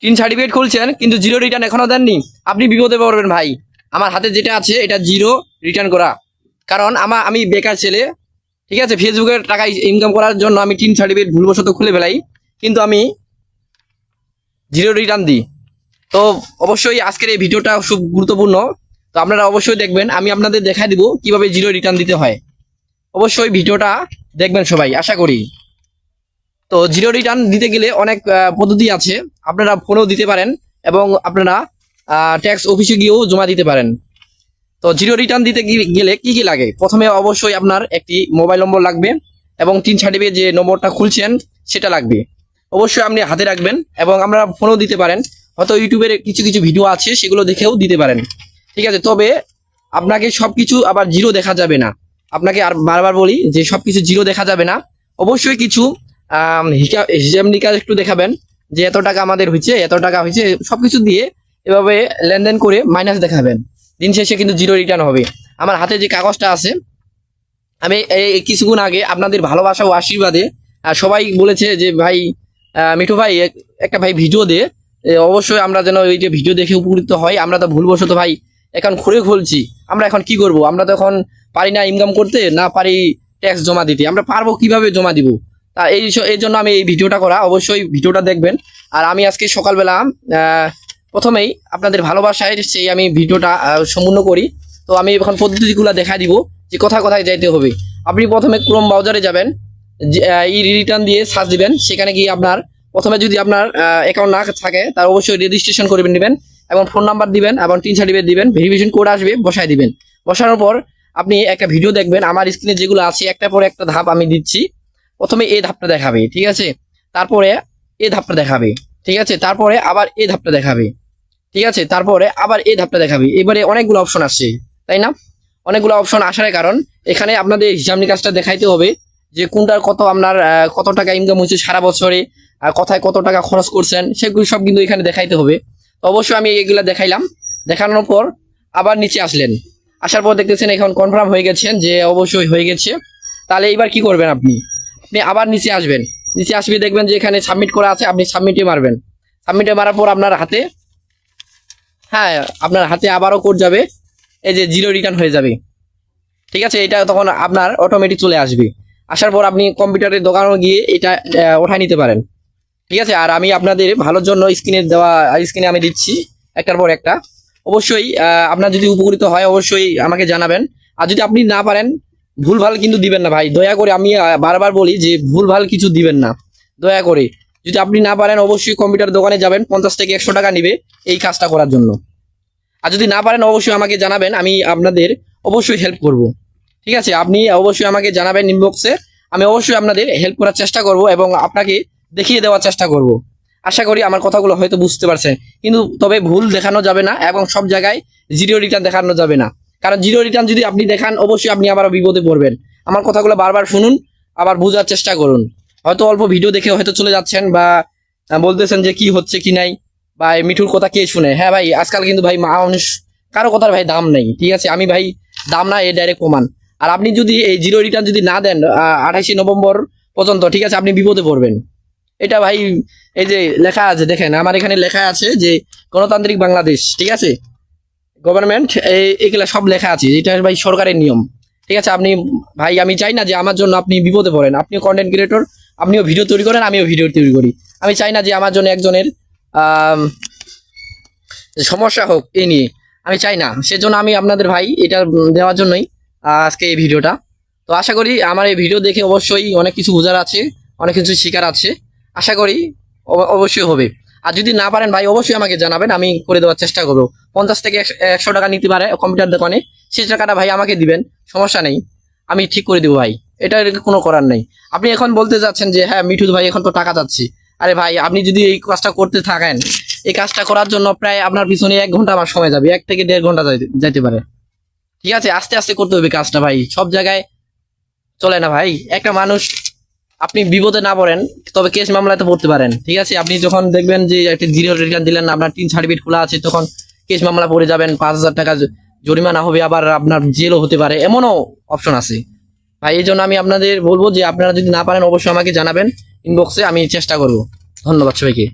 Tin certificate খুলছেন কিন্তু zero return এখনো দেননি, আপনি বিপদে পড়বেন ভাই। আমার হাতে যেটা আছে এটা জিরো রিটার্ন করা, কারণ আমি বেকার ছেলে, ঠিক আছে। ফেসবুকের টাকা ইনকাম করার জন্য আমি টিন সার্টিফিকেট ভুলবশত খুলে ফেলাই, কিন্তু আমি জিরো রিটার্ন দিই। তো অবশ্যই আজকের এই ভিডিওটা খুব গুরুত্বপূর্ণ, তো আপনারা অবশ্যই দেখবেন। আমি আপনাদের দেখাই দিব কিভাবে জিরো রিটার্ন দিতে হয়। অবশ্যই ভিডিওটা দেখবেন সবাই, আশা করি। তো জিরো রিটার্ন দিতে গেলে অনেক পদ্ধতি আছে, আপনারা ফোনেও দিতে পারেন এবং আপনারা ট্যাক্স অফিসে গিয়েও জমা দিতে পারেন। তো জিরো রিটার্ন দিতে গেলে কি কি লাগে? প্রথমে অবশ্যই আপনার একটি মোবাইল নম্বর লাগবে এবং টিন সার্টিফিকেট যে নম্বরটা খুলছেন সেটা লাগবে, অবশ্যই আপনি হাতে রাখবেন। এবং আমরা ফোনও দিতে পারেন, হয়তো ইউটিউবের কিছু কিছু ভিডিও আছে সেগুলো দেখেও দিতে পারেন, ঠিক আছে। তবে আপনাকে সবকিছু আবার জিরো দেখা যাবে না, আপনাকে আর বারবার বলি যে সবকিছু জিরো দেখা যাবে না। অবশ্যই কিছু হিসাব নিকাশ একটু দেখাবেন যে এত টাকা আমাদের হয়েছে, এত টাকা হয়েছে, সবকিছু দিয়ে এভাবে লেনদেন করে মাইনাস দেখাবেন। দিন শেষে কিন্তু জিরো রিটার্ন হবে। আমার হাতে যে কাগজটা আছে, আমি এই কিছুক্ষণ আগে আপনাদের ভালোবাসা ও আশীর্বাদে সবাই বলেছে যে ভাই মিঠু ভাই একটা ভাই ভিডিও দে, অবশ্যই আমরা যেন ওই যে ভিডিও দেখে উপকৃত হয়। আমরা তো ভুলবশত ভাই এখন খুলছি, আমরা এখন কি করব? আমরা তো এখন পারি না ইনকাম করতে, না পারি ট্যাক্স জমা দিতে, আমরা পারবো কিভাবে জমা দিব? তা এই জন্য আমি এই ভিডিওটা করা, অবশ্যই ভিডিওটা দেখবেন। আর আমি আজকে সকালবেলা প্রথমেই আপনাদের ভালোবাসায় সেই আমি ভিডিওটা সম্পূর্ণ করি। তো আমি এখন পদ্ধতিগুলো দেখা দিব যে কোথায় কোথায় যাইতে হবে। আপনি প্রথমে ক্রোম ব্রাউজারে যাবেন, ই রিটার্ন দিয়ে সার্চ দিবেন। সেখানে গিয়ে আপনার প্রথমে যদি আপনার অ্যাকাউন্ট না থাকে তার অবশ্যই রেজিস্ট্রেশন করে নেবেন এবং ফোন নাম্বার দিবেন এবং টিন সার্টিফিকেট দিবেন, ভেরিফিকেশন কোড আসবে, বসায় দিবেন। বসানোর পর আপনি একটা ভিডিও দেখবেন, আমার স্ক্রিনে যেগুলো আছে একটা পর একটা ধাপ আমি দিচ্ছি। প্রথমে এই ধাপটা দেখাবে, ঠিক আছে, তারপরে এই ধাপটা দেখাবে, ঠিক আছে, তারপরে আবার এই ধাপটা দেখাবে, ঠিক আছে, তারপরে আবার এই ধাপটা দেখাবে। এবারে অনেকগুলো অপশন আসছে, তাই না? অনেকগুলো অপশন আসার কারণ এখানে আপনাদের হিসাব নিকাশটা দেখাইতে হবে যে কোনটার কত আপনার কত টাকা ইনকাম হয়েছে সারা বছরে, কোথায় কত টাকা খরচ করছেন, সেগুলো সব কিন্তু এখানে দেখাইতে হবে। তো অবশ্যই আমি এগুলো দেখাইলাম। দেখানোর পর আবার নিচে আসলেন, আসার পর দেখতেছেন এখন কনফার্ম হয়ে গেছেন যে অবশ্যই হয়ে গেছে। তাহলে এবার কি করবেন? আপনি আবার নিচে আসবেন, নিচে আসবে দেখবেন যে এখানে সাবমিট করা আছে, আপনি সাবমিটে মারবেন। সাবমিটে মারার পর আপনার হাতে, হ্যাঁ, আপনার হাতে আবারও কোড যাবে, এই যে জিরো রিটার্ন হয়ে যাবে, ঠিক আছে। এটা তখন আপনার অটোমেটিক চলে আসবে। আসার পর আপনি কম্পিউটারের দোকানে গিয়ে এটা ওঠায় নিতে পারেন, ঠিক আছে। আর আমি আপনাদের ভালোর জন্য স্ক্রিনে আমি দিচ্ছি একটার পর একটা। অবশ্যই আপনার যদি উপকৃত হয় অবশ্যই আমাকে জানাবেন। আর যদি আপনি না পারেন, ভুলভাল কিন্তু দিবেন না ভাই, দয়া করে। আমি বারবার বলি যে ভুলভাল কিছু দিবেন না, দয়া করে। যদি আপনি না পারেন অবশ্যই কম্পিউটার দোকানে যাবেন, 50 থেকে 100 টাকা নিবে এই কাজটা করার জন্য। আর যদি না পারেন অবশ্যই আমাকে জানাবেন, আমি আপনাদের অবশ্যই হেল্প করব, ঠিক আছে। আপনি অবশ্যই আমাকে জানাবেন ইনবক্সে, আমি অবশ্যই আপনাদের হেল্প করার চেষ্টা করব এবং আপনাকে দেখিয়ে দেওয়ার চেষ্টা করব। আশা করি আমার কথাগুলো হয়তো বুঝতে পারছেন। কিন্তু তবে ভুল দেখানো যাবে না এবং সব জায়গায় জিরো রিটার্ন দেখানো যাবে না, কারণ জিরো রিটার্ন যদি আপনি দেখান অবশ্যই আপনি আবার বিপদে পড়বেন। আমার কথাগুলো বারবার শুনুন, আবার বোঝার চেষ্টা করুন। হয়তো অল্প ভিডিও দেখে হয়তো চলে যাচ্ছেন বা বলতেছেন যে কি হচ্ছে কি নাই, বা মিঠুর কথা কে শুনে। হ্যাঁ ভাই, আজকাল কিন্তু ভাই মানুষ কারো কথার ভাই দাম নেই, ঠিক আছে। আমি ভাই দাম না, এ ডাইরেক্ট প্রমাণ। আর আপনি যদি এই জিরো রিটার্ন যদি না দেন 28 নভেম্বর পর্যন্ত, ঠিক আছে, আপনি বিপদে পড়বেন। এটা ভাই এই যে লেখা আছে দেখেন, আমার এখানে লেখা আছে যে গণতান্ত্রিক বাংলাদেশ, ঠিক আছে, গভর্নমেন্ট, এগুলা সব লেখা আছে, এটা ভাই সরকারের নিয়ম, ঠিক আছে। আপনি ভাই, আমি চাই না যে আমার জন্য আপনি বিপদে পড়েন। আপনিও কন্টেন্ট ক্রিয়েটর, আপনিও ভিডিও তৈরি করেন, আমিও ভিডিও তৈরি করি। আমি চাই না যে আমার জন্য একজনের সমস্যা হোক এই নিয়ে, আমি চাই না। সেজন্য আমি আপনাদের ভাই এটা দেওয়ার জন্যই আজকে এই ভিডিওটা। তো আশা করি আমার এই ভিডিও দেখে অবশ্যই অনেক কিছু বোঝার আছে, অনেক কিছু শেখার আছে, আশা করি অবশ্যই হবে। আর যদি না পারেন ভাই অবশ্যই আমাকে জানাবেন, আমি করে দেওয়ার চেষ্টা করবো। 50 থেকে 100 টাকা নিতে পারে কম্পিউটার দোকানে, সেই টাকাটা ভাই আমাকে দিবেন, সমস্যা নেই, আমি ঠিক করে দেবো ভাই। এটা কোনো করার নেই। আপনি এখন বলতে যাচ্ছেন যে হ্যাঁ মিঠু ভাই এখন তো টাকা যাচ্ছে, আরে ভাই আপনি যদি এই কাজটা করতে থাকেন, এই কাজটা করার জন্য প্রায় আপনার পিছনে 1 ঘন্টা আমার সময় যাবে, 1 থেকে 1.5 ঘন্টা যাইতে পারে, ঠিক আছে। আস্তে আস্তে করতে হবে কাজটা ভাই, সব জায়গায় চলে না ভাই। একটা মানুষ, আপনি বিপদে না পড়েন তবে কেস মামলাতে পড়তে পারেন, ঠিক আছে। আপনি যখন দেখবেন যে একটা জিরো রিটার্ন দিলেন না, আপনার টিন সার্টিফিকেট খোলা আছে, তখন কেস মামলা পড়ে যাবেন, 5,000 টাকা জরিমানা হবে, আবার আপনার জেলও হতে পারে, এমনও অপশন আছে ভাই। এই জন্য আমি আপনাদের বলবো যে আপনারা যদি না পারেন অবশ্যই আমাকে জানাবেন ইনবক্সে, আমি চেষ্টা করব। ধন্যবাদ সবাইকে।